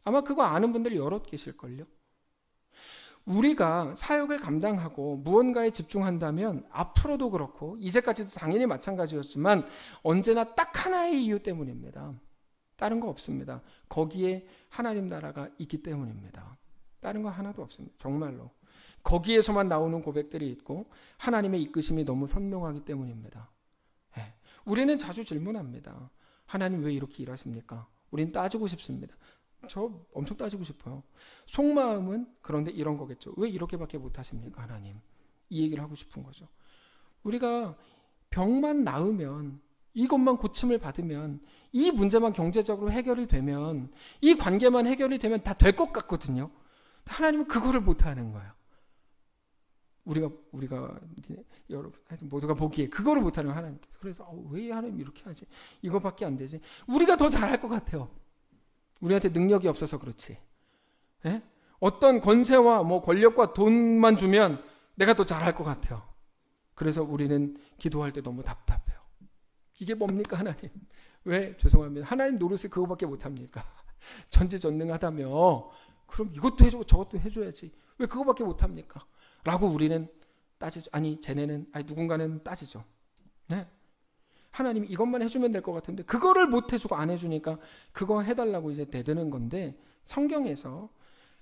아마 그거 아는 분들 여럿 계실걸요. 우리가 사역을 감당하고 무언가에 집중한다면 앞으로도 그렇고 이제까지도 당연히 마찬가지였지만 언제나 딱 하나의 이유 때문입니다. 다른 거 없습니다. 거기에 하나님 나라가 있기 때문입니다. 다른 거 하나도 없습니다. 정말로. 거기에서만 나오는 고백들이 있고 하나님의 이끄심이 너무 선명하기 때문입니다. 우리는 자주 질문합니다. 하나님 왜 이렇게 일하십니까? 우리는 따지고 싶습니다. 저 엄청 따지고 싶어요. 속마음은 그런데 이런 거겠죠. 왜 이렇게밖에 못하십니까 하나님? 이 얘기를 하고 싶은 거죠. 우리가 병만 나으면, 이것만 고침을 받으면, 이 문제만 경제적으로 해결이 되면, 이 관계만 해결이 되면 다 될 것 같거든요. 하나님은 그거를 못하는 거예요. 우리가 여러분 모두가 보기에 그거를 못하는 하나님. 그래서 왜 하나님 이렇게 하지? 이거밖에 안 되지? 우리가 더 잘할 것 같아요. 우리한테 능력이 없어서 그렇지. 예? 어떤 권세와 권력과 돈만 주면 내가 더 잘할 것 같아요. 그래서 우리는 기도할 때 너무 답답해요. 이게 뭡니까 하나님? 왜 죄송합니다. 하나님 노릇을 그거밖에 못합니까? 전지전능하다며 그럼 이것도 해주고 저것도 해줘야지. 왜 그거밖에 못합니까? 라고 우리는 따지죠. 누군가는 따지죠. 네? 하나님이 이것만 해주면 될 것 같은데 그거를 못 해주고 안 해주니까 그거 해달라고 이제 대드는 건데, 성경에서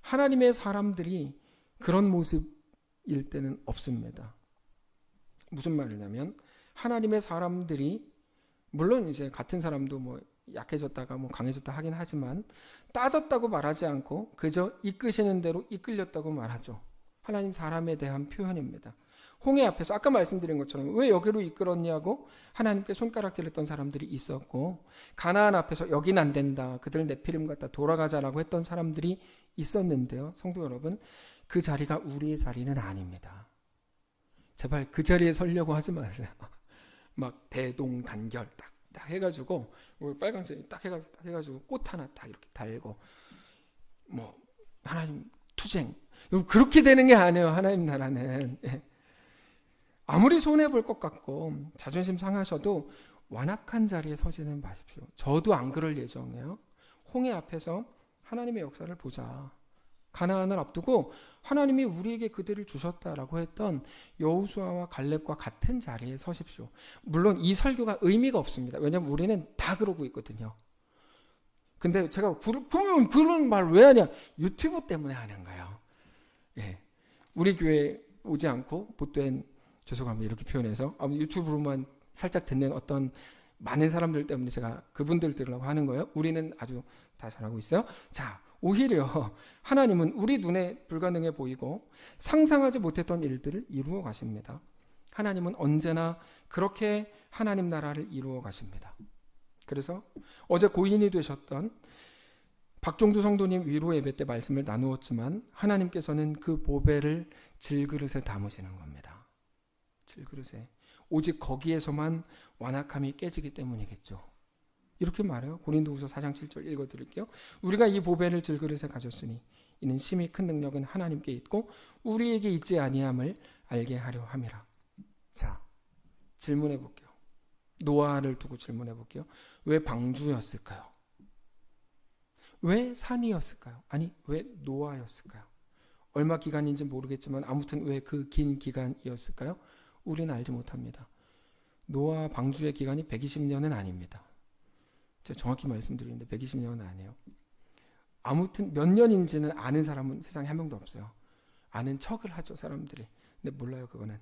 하나님의 사람들이 그런 모습일 때는 없습니다. 무슨 말이냐면 하나님의 사람들이 물론 이제 같은 사람도 약해졌다가 강해졌다 하긴 하지만 따졌다고 말하지 않고 그저 이끄시는 대로 이끌렸다고 말하죠. 하나님 사람에 대한 표현입니다. 홍해 앞에서 아까 말씀드린 것처럼 왜 여기로 이끌었냐고 하나님께 손가락질했던 사람들이 있었고, 가나안 앞에서 여긴 안 된다, 그들 네피림 같다, 돌아가자라고 했던 사람들이 있었는데요. 성도 여러분, 그 자리가 우리의 자리는 아닙니다. 제발 그 자리에 서려고 하지 마세요. 막 대동단결 딱 해가지고 빨간색 딱 해가지고 꽃 하나 딱 이렇게 달고 하나님 투쟁, 그렇게 되는 게 아니에요. 하나님 나라는 아무리 손해 볼 것 같고 자존심 상하셔도 완악한 자리에 서지는 마십시오. 저도 안 그럴 예정이에요. 홍해 앞에서 하나님의 역사를 보자. 가나안을 앞두고 하나님이 우리에게 그들을 주셨다라고 했던 여호수아와 갈렙과 같은 자리에 서십시오. 물론 이 설교가 의미가 없습니다. 왜냐하면 우리는 다 그러고 있거든요. 근데 제가 보면 그런 말 왜 하냐? 유튜브 때문에 하는 거예요. 예. 우리 교회 오지 않고 못된, 죄송합니다 이렇게 표현해서 유튜브로만 살짝 듣는 어떤 많은 사람들 때문에 제가 그분들 들으려고 하는 거예요. 우리는 아주 다 잘하고 있어요. 자, 오히려 하나님은 우리 눈에 불가능해 보이고 상상하지 못했던 일들을 이루어 가십니다. 하나님은 언제나 그렇게 하나님 나라를 이루어 가십니다. 그래서 어제 고인이 되셨던 박종두 성도님 위로 예배 때 말씀을 나누었지만 하나님께서는 그 보배를 질그릇에 담으시는 겁니다. 질그릇에. 오직 거기에서만 완악함이 깨지기 때문이겠죠. 이렇게 말해요. 고린도후서 4장 7절 읽어드릴게요. 우리가 이 보배를 질그릇에 가졌으니 이는 심히 큰 능력은 하나님께 있고 우리에게 있지 아니함을 알게 하려 함이라. 자, 질문해 볼게요. 노아를 두고 질문해 볼게요. 왜 방주였을까요? 왜 산이었을까요? 아니, 왜 노아였을까요? 얼마 기간인지 모르겠지만 아무튼 왜 그 긴 기간이었을까요? 우리는 알지 못합니다. 노아 방주의 기간이 120년은 아닙니다. 제가 정확히 말씀드리는데 120년은 아니에요. 아무튼 몇 년인지는 아는 사람은 세상에 한 명도 없어요. 아는 척을 하죠, 사람들이. 근데 몰라요, 그거는.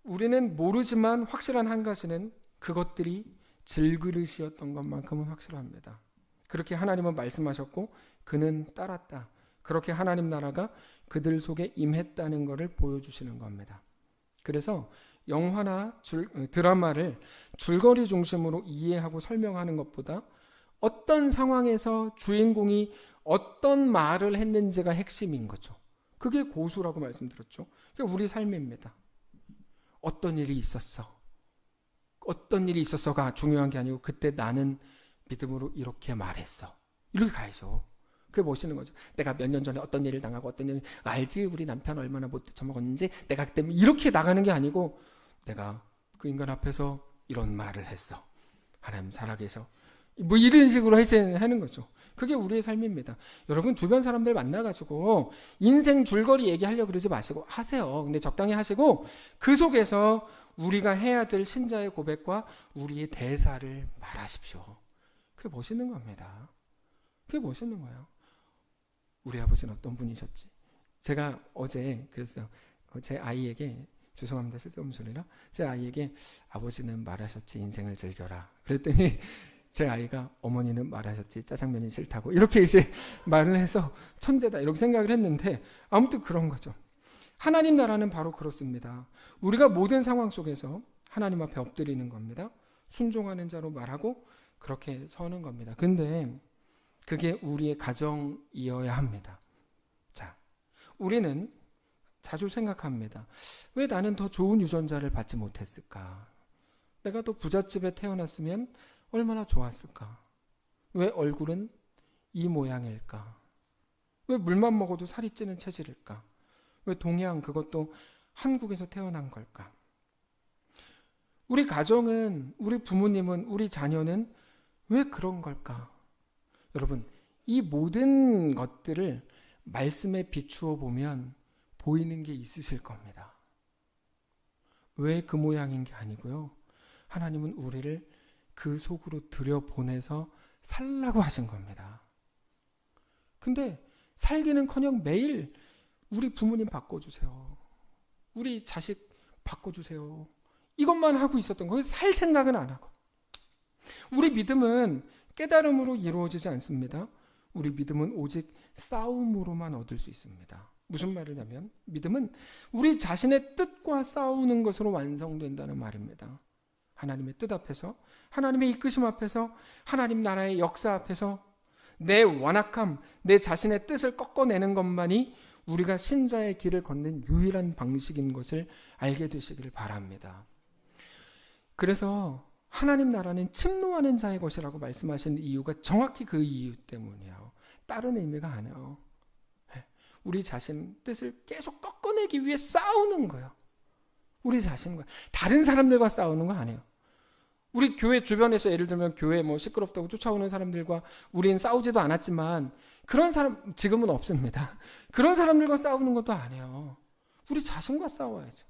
우리는 모르지만 확실한 한 가지는 그것들이 질그릇이었던 것만큼은 확실합니다. 그렇게 하나님은 말씀하셨고 그는 따랐다. 그렇게 하나님 나라가 그들 속에 임했다는 것을 보여주시는 겁니다. 그래서 영화나 드라마를 줄거리 중심으로 이해하고 설명하는 것보다 어떤 상황에서 주인공이 어떤 말을 했는지가 핵심인 거죠. 그게 고수라고 말씀드렸죠. 그게 우리 삶입니다. 어떤 일이 있었어. 어떤 일이 있었어가 중요한 게 아니고 그때 나는 믿음으로 이렇게 말했어. 이렇게 가야죠. 그게 멋있는 거죠. 내가 몇 년 전에 어떤 일을 당하고 어떤 일을 알지? 우리 남편 얼마나 못 처먹었는지 내가 그때 이렇게 나가는 게 아니고 내가 그 인간 앞에서 이런 말을 했어. 하나님 살아계셔. 이런 식으로 하는 거죠. 그게 우리의 삶입니다. 여러분 주변 사람들 만나가지고 인생 줄거리 얘기하려고 그러지 마시고 하세요. 근데 적당히 하시고 그 속에서 우리가 해야 될 신자의 고백과 우리의 대사를 말하십시오. 그게 멋있는 겁니다. 그게 멋있는 거예요. 우리 아버지는 어떤 분이셨지? 제가 어제 그랬어요. 제 아이에게, 죄송합니다 쓸데없는 소리라, 제 아이에게 아버지는 말하셨지 인생을 즐겨라 그랬더니 제 아이가 어머니는 말하셨지 짜장면이 싫다고 이렇게 이제 말을 해서 천재다 이렇게 생각을 했는데, 아무튼 그런 거죠. 하나님 나라는 바로 그렇습니다. 우리가 모든 상황 속에서 하나님 앞에 엎드리는 겁니다. 순종하는 자로 말하고 그렇게 서는 겁니다. 근데 그게 우리의 가정이어야 합니다. 자, 우리는 자주 생각합니다. 왜 나는 더 좋은 유전자를 받지 못했을까? 내가 더 부잣집에 태어났으면 얼마나 좋았을까? 왜 얼굴은 이 모양일까? 왜 물만 먹어도 살이 찌는 체질일까? 왜 동양, 그것도 한국에서 태어난 걸까? 우리 가정은, 우리 부모님은, 우리 자녀는 왜 그런 걸까? 여러분, 이 모든 것들을 말씀에 비추어 보면 보이는 게 있으실 겁니다. 왜 그 모양인 게 아니고요. 하나님은 우리를 그 속으로 들여보내서 살라고 하신 겁니다. 근데 살기는커녕 매일 우리 부모님 바꿔주세요. 우리 자식 바꿔주세요. 이것만 하고 있었던 거예요. 살 생각은 안 하고. 우리 믿음은 깨달음으로 이루어지지 않습니다. 우리 믿음은 오직 싸움으로만 얻을 수 있습니다. 무슨 말이냐면 믿음은 우리 자신의 뜻과 싸우는 것으로 완성된다는 말입니다. 하나님의 뜻 앞에서, 하나님의 이끄심 앞에서, 하나님 나라의 역사 앞에서 내 완악함, 내 자신의 뜻을 꺾어내는 것만이 우리가 신자의 길을 걷는 유일한 방식인 것을 알게 되시기를 바랍니다. 그래서 하나님 나라는 침노하는 자의 것이라고 말씀하신 이유가 정확히 그 이유 때문이에요. 다른 의미가 아니에요. 우리 자신 뜻을 계속 꺾어내기 위해 싸우는 거예요. 우리 자신과. 다른 사람들과 싸우는 거 아니에요. 우리 교회 주변에서 예를 들면 교회 시끄럽다고 쫓아오는 사람들과 우리는 싸우지도 않았지만 그런 사람 지금은 없습니다. 그런 사람들과 싸우는 것도 아니에요. 우리 자신과 싸워야죠.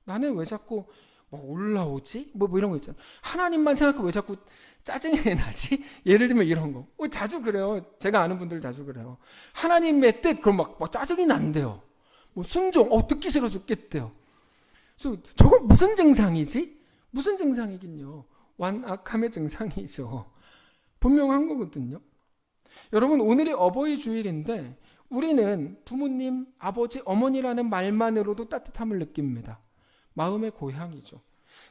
나는 왜 자꾸 올라오지? 이런 거 있잖아요. 하나님만 생각하고 왜 자꾸 짜증이 나지? 예를 들면 이런 거. 자주 그래요. 제가 아는 분들 자주 그래요. 하나님의 뜻, 그럼 막 짜증이 난대요. 순종, 듣기 싫어 죽겠대요. 그래서 저건 무슨 증상이지? 무슨 증상이긴요. 완악함의 증상이죠. 분명한 거거든요. 여러분, 오늘이 어버이 주일인데 우리는 부모님, 아버지, 어머니라는 말만으로도 따뜻함을 느낍니다. 마음의 고향이죠.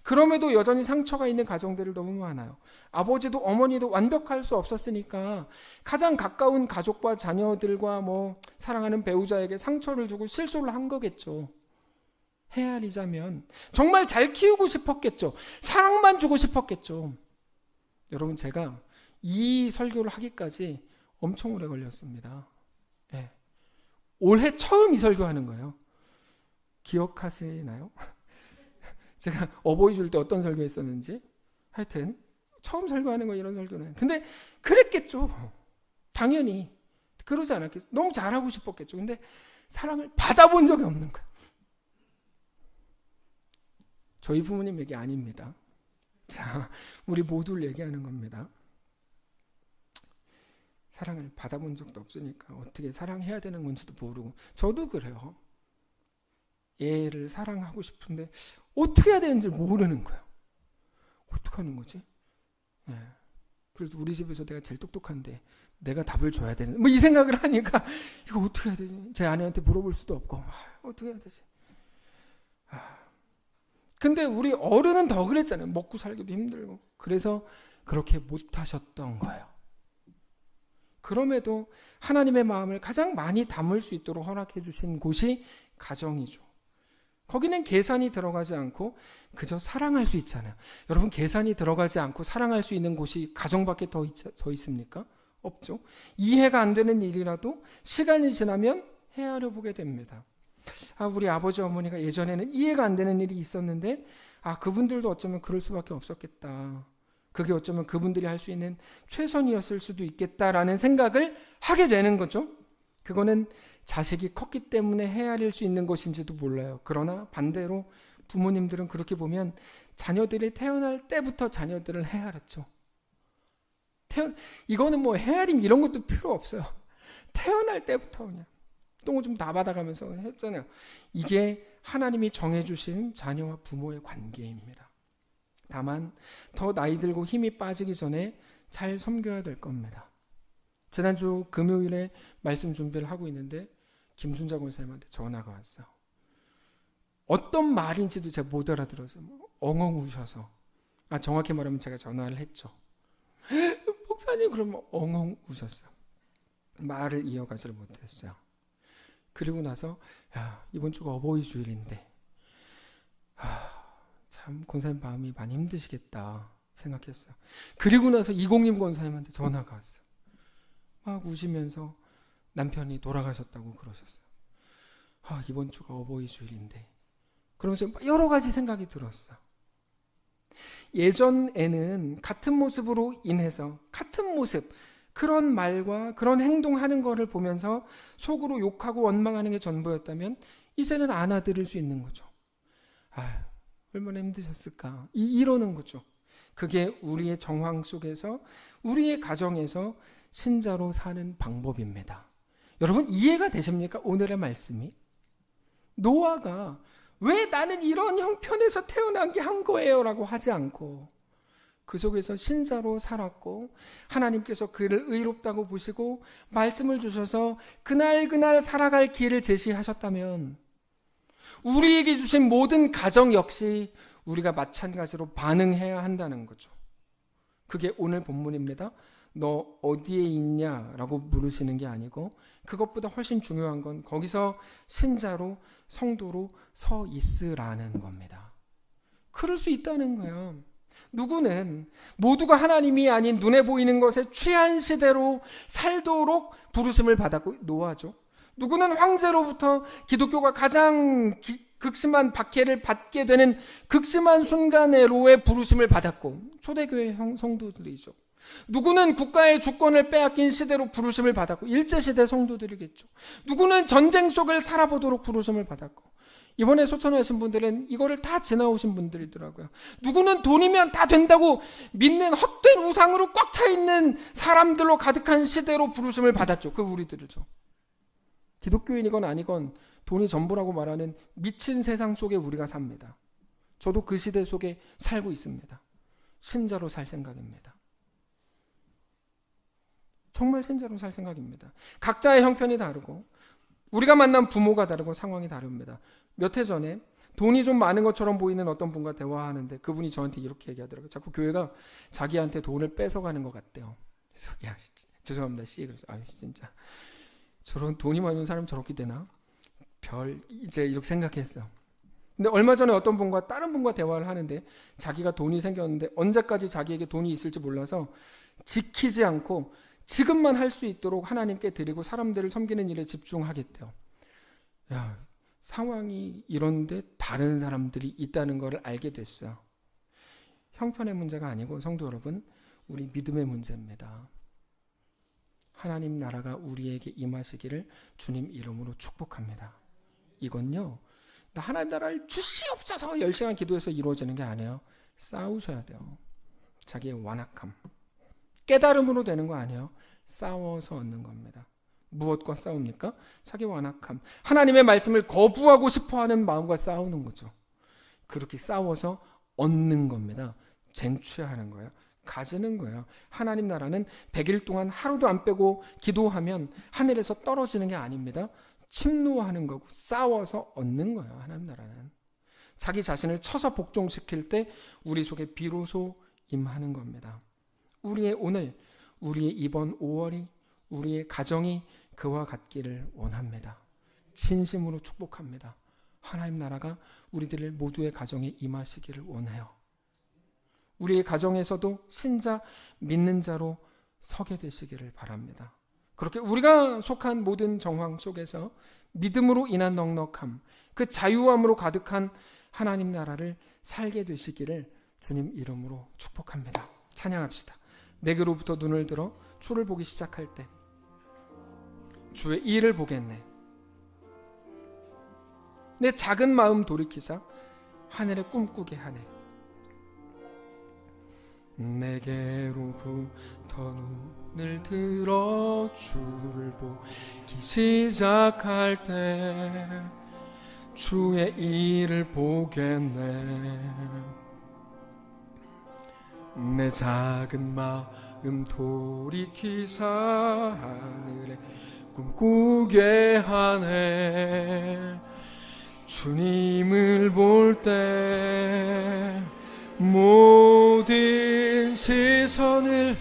그럼에도 여전히 상처가 있는 가정들이 너무 많아요. 아버지도 어머니도 완벽할 수 없었으니까 가장 가까운 가족과 자녀들과 사랑하는 배우자에게 상처를 주고 실수를 한 거겠죠. 헤아리자면 정말 잘 키우고 싶었겠죠. 사랑만 주고 싶었겠죠. 여러분, 제가 이 설교를 하기까지 엄청 오래 걸렸습니다. 네. 올해 처음 이 설교하는 거예요. 기억하시나요? 제가 어버이 줄 때 어떤 설교 했었는지. 하여튼 처음 설교하는 거 이런 설교는. 근데 그랬겠죠. 당연히 그러지 않았겠어요. 너무 잘하고 싶었겠죠. 근데 사랑을 받아본 적이 없는 거예요. 저희 부모님 얘기 아닙니다. 자, 우리 모두를 얘기하는 겁니다. 사랑을 받아본 적도 없으니까 어떻게 사랑해야 되는 건지도 모르고. 저도 그래요. 얘를 사랑하고 싶은데 어떻게 해야 되는지 모르는 거예요. 어떻게 하는 거지? 네. 그래서 우리 집에서 내가 제일 똑똑한데 내가 답을 줘야 되는, 이 생각을 하니까 이거 어떻게 해야 되지? 제 아내한테 물어볼 수도 없고 어떻게 해야 되지? 근데 우리 어른은 더 그랬잖아요. 먹고 살기도 힘들고. 그래서 그렇게 못하셨던 거예요. 그럼에도 하나님의 마음을 가장 많이 담을 수 있도록 허락해 주신 곳이 가정이죠. 거기는 계산이 들어가지 않고 그저 사랑할 수 있잖아요. 여러분, 계산이 들어가지 않고 사랑할 수 있는 곳이 가정밖에 더 있습니까? 없죠. 이해가 안 되는 일이라도 시간이 지나면 헤아려 보게 됩니다. 우리 아버지 어머니가 예전에는 이해가 안 되는 일이 있었는데 그분들도 어쩌면 그럴 수밖에 없었겠다. 그게 어쩌면 그분들이 할 수 있는 최선이었을 수도 있겠다라는 생각을 하게 되는 거죠. 그거는 자식이 컸기 때문에 헤아릴 수 있는 것인지도 몰라요. 그러나 반대로 부모님들은 그렇게 보면 자녀들이 태어날 때부터 자녀들을 헤아렸죠. 이거는 헤아림 이런 것도 필요 없어요. 태어날 때부터 그냥 똥을 좀 다 받아가면서 했잖아요. 이게 하나님이 정해주신 자녀와 부모의 관계입니다. 다만 더 나이 들고 힘이 빠지기 전에 잘 섬겨야 될 겁니다. 지난주 금요일에 말씀 준비를 하고 있는데 김순자 권사님한테 전화가 왔어요. 어떤 말인지도 제가 못 알아들어서 엉엉 우셔서, 정확히 말하면 제가 전화를 했죠. 목사님, 그러면 엉엉 우셨어요. 말을 이어가지를 못했어요. 그리고 나서 이번 주가 어버이 주일인데 참 권사님 마음이 많이 힘드시겠다 생각했어요. 그리고 나서 이공림 권사님한테 전화가 왔어요. 막 우시면서 남편이 돌아가셨다고 그러셨어요. 이번 주가 어버이 주일인데. 그러면서 여러 가지 생각이 들었어. 예전에는 같은 모습으로 인해서 같은 모습, 그런 말과 그런 행동하는 거를 보면서 속으로 욕하고 원망하는 게 전부였다면 이제는 안아들을 수 있는 거죠. 얼마나 힘드셨을까 이러는 거죠. 그게 우리의 정황 속에서, 우리의 가정에서 신자로 사는 방법입니다. 여러분 이해가 되십니까? 오늘의 말씀이. 노아가 왜 나는 이런 형편에서 태어난 게 한 거예요 라고 하지 않고 그 속에서 신자로 살았고, 하나님께서 그를 의롭다고 보시고 말씀을 주셔서 그날 살아갈 길을 제시하셨다면 우리에게 주신 모든 가정 역시 우리가 마찬가지로 반응해야 한다는 거죠. 그게 오늘 본문입니다. 너 어디에 있냐라고 물으시는 게 아니고, 그것보다 훨씬 중요한 건 거기서 신자로, 성도로 서 있으라는 겁니다. 그럴 수 있다는 거예요. 누구는 모두가 하나님이 아닌 눈에 보이는 것에 취한 시대로 살도록 부르심을 받았고, 노아죠. 누구는 황제로부터 기독교가 가장 극심한 박해를 받게 되는 극심한 순간으로의 부르심을 받았고, 초대교회 성도들이죠. 누구는 국가의 주권을 빼앗긴 시대로 부르심을 받았고, 일제시대 성도들이겠죠. 누구는 전쟁 속을 살아보도록 부르심을 받았고, 이번에 소천하신 분들은 이거를 다 지나오신 분들이더라고요. 누구는 돈이면 다 된다고 믿는 헛된 우상으로 꽉 차 있는 사람들로 가득한 시대로 부르심을 받았죠. 그 우리들이죠. 기독교인이건 아니건 돈이 전부라고 말하는 미친 세상 속에 우리가 삽니다. 저도 그 시대 속에 살고 있습니다. 신자로 살 생각입니다. 정말 신자로 살 생각입니다. 각자의 형편이 다르고 우리가 만난 부모가 다르고 상황이 다릅니다. 몇 해 전에 돈이 좀 많은 것처럼 보이는 어떤 분과 대화하는데 그분이 저한테 이렇게 얘기하더라고요. 자꾸 교회가 자기한테 돈을 뺏어가는 것 같대요. 그래서 죄송합니다 씨. 그래서 진짜 저런 돈이 많은 사람 저렇게 되나? 이제 이렇게 생각했어요. 근데 얼마 전에 어떤 분과 다른 분과 대화를 하는데 자기가 돈이 생겼는데 언제까지 자기에게 돈이 있을지 몰라서 지키지 않고 지금만 할 수 있도록 하나님께 드리고 사람들을 섬기는 일에 집중하겠대요. 상황이 이런데 다른 사람들이 있다는 것을 알게 됐어요. 형편의 문제가 아니고 성도 여러분, 우리 믿음의 문제입니다. 하나님 나라가 우리에게 임하시기를 주님 이름으로 축복합니다. 이건요, 하나님 나라를 주시옵소서 10시간 기도해서 이루어지는 게 아니에요. 싸우셔야 돼요. 자기의 완악함, 깨달음으로 되는 거 아니에요. 싸워서 얻는 겁니다. 무엇과 싸웁니까? 자기 완악함, 하나님의 말씀을 거부하고 싶어하는 마음과 싸우는 거죠. 그렇게 싸워서 얻는 겁니다. 쟁취하는 거예요. 가지는 거예요. 하나님 나라는 100일 동안 하루도 안 빼고 기도하면 하늘에서 떨어지는 게 아닙니다. 침노하는 거고 싸워서 얻는 거예요. 하나님 나라는 자기 자신을 쳐서 복종시킬 때 우리 속에 비로소 임하는 겁니다. 우리의 오늘, 우리의 이번 5월이, 우리의 가정이 그와 같기를 원합니다. 진심으로 축복합니다. 하나님 나라가 우리들 모두의 가정에 임하시기를 원해요. 우리의 가정에서도 신자, 믿는 자로 서게 되시기를 바랍니다. 그렇게 우리가 속한 모든 정황 속에서 믿음으로 인한 넉넉함, 그 자유함으로 가득한 하나님 나라를 살게 되시기를 주님 이름으로 축복합니다. 찬양합시다. 내게로부터 눈을 들어 주를 보기 시작할 때 주의 일을 보겠네. 내 작은 마음 돌이키사 하늘에 꿈꾸게 하네. 내게로부터 눈을 들어 주를 보기 시작할 때 주의 일을 보겠네. 내 작은 마음 돌이키사 하늘에 꿈꾸게 하네. 주님을 볼 때 모든 시선을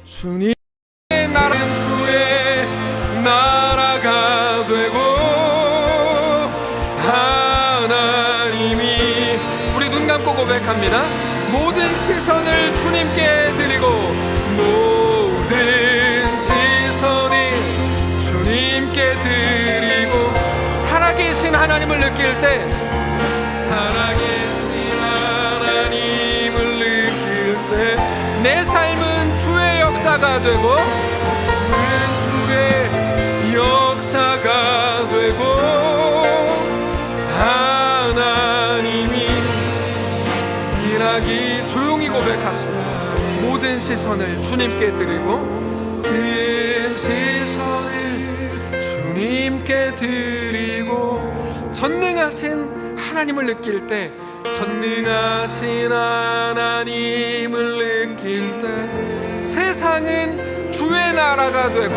주님의 나라 주의 나라가 되고 잡고 고백합니다. 모든 시선을 주님께 드리고, 모든 시선이 주님께 드리고, 살아계신 하나님을 느낄 때, 살아계신 하나님을 느낄 때 내 삶은 주의 역사가 되고, 주의 역사가 되고, 하나님이 일하기. 조용히 고백합시다. 모든 시선을 주님께 드리고, 모든 시선을 주님께 드리고, 전능하신 하나님을 느낄 때, 전능하신 하나님을 느낄 때 세상은 주의 나라가 되고,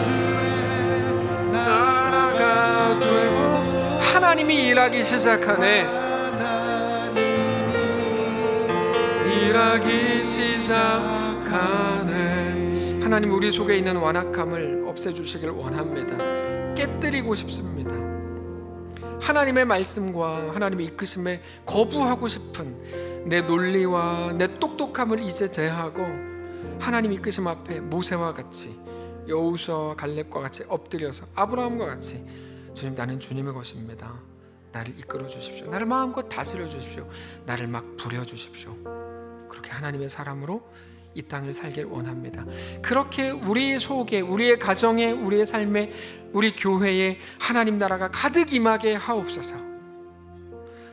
주의 나라가 되고, 하나님이 일하기 시작하네. 일하기 시작하네. 하나님, 우리 속에 있는 완악함을 없애주시길 원합니다. 깨뜨리고 싶습니다. 하나님의 말씀과 하나님의 이끄심에 거부하고 싶은 내 논리와 내 똑똑함을 이제 제하고, 하나님 이끄심 앞에 모세와 같이, 여호수아와 갈렙과 같이 엎드려서 아브라함과 같이, 주님, 나는 주님의 것입니다. 나를 이끌어 주십시오. 나를 마음껏 다스려 주십시오. 나를 막 부려 주십시오. 그렇게 하나님의 사람으로 이 땅을 살길 원합니다. 그렇게 우리 속에, 우리의 가정에, 우리의 삶에, 우리 교회에 하나님 나라가 가득 임하게 하옵소서.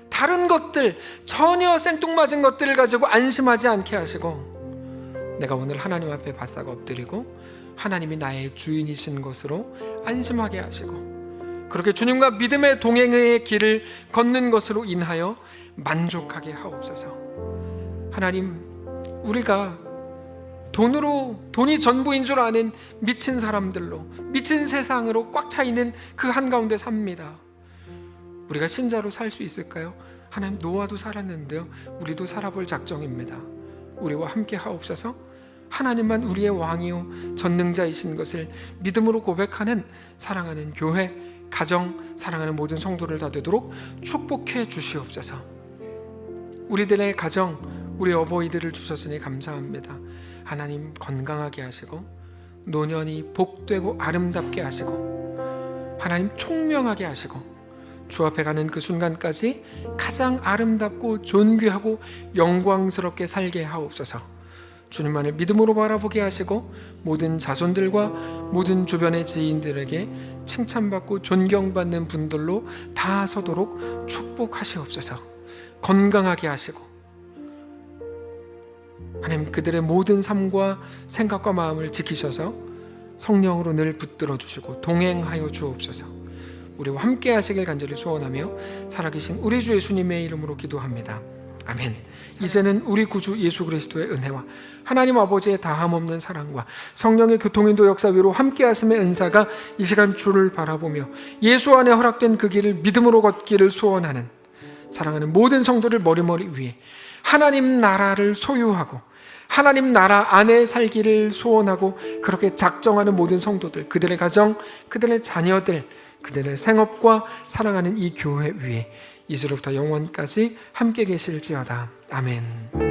다른 것들, 전혀 생뚱맞은 것들을 가지고 안심하지 않게 하시고, 내가 오늘 하나님 앞에 바싹 엎드리고 하나님이 나의 주인이신 것으로 안심하게 하시고, 그렇게 주님과 믿음의 동행의 길을 걷는 것으로 인하여 만족하게 하옵소서. 하나님, 우리가 돈이 전부인 줄 아는 미친 사람들로, 미친 세상으로 꽉 차 있는 그 한가운데 삽니다. 우리가 신자로 살 수 있을까요? 하나님, 노아도 살았는데요, 우리도 살아볼 작정입니다. 우리와 함께 하옵소서. 하나님만 우리의 왕이요 전능자이신 것을 믿음으로 고백하는 사랑하는 교회, 가정, 사랑하는 모든 성도를 다 되도록 축복해 주시옵소서. 우리들의 가정, 우리 어버이들을 주셨으니 감사합니다. 하나님, 건강하게 하시고 노년이 복되고 아름답게 하시고, 하나님 총명하게 하시고, 주 앞에 가는 그 순간까지 가장 아름답고 존귀하고 영광스럽게 살게 하옵소서. 주님만을 믿음으로 바라보게 하시고, 모든 자손들과 모든 주변의 지인들에게 칭찬받고 존경받는 분들로 다 서도록 축복하시옵소서. 건강하게 하시고, 하나님, 그들의 모든 삶과 생각과 마음을 지키셔서 성령으로 늘 붙들어 주시고 동행하여 주옵소서. 우리와 함께 하시길 간절히 소원하며 살아계신 우리 주 예수님의 이름으로 기도합니다. 아멘. 이제는 우리 구주 예수 그리스도의 은혜와 하나님 아버지의 다함없는 사랑과 성령의 교통인도 역사 위로 함께 하심의 은사가 이 시간 주를 바라보며 예수 안에 허락된 그 길을 믿음으로 걷기를 소원하는 사랑하는 모든 성도를 머리머리 위에 하나님 나라를 소유하고 하나님 나라 안에 살기를 소원하고 그렇게 작정하는 모든 성도들, 그들의 가정, 그들의 자녀들, 그들의 생업과 사랑하는 이 교회 위에 이제로부터 영원까지 함께 계실지어다. 아멘.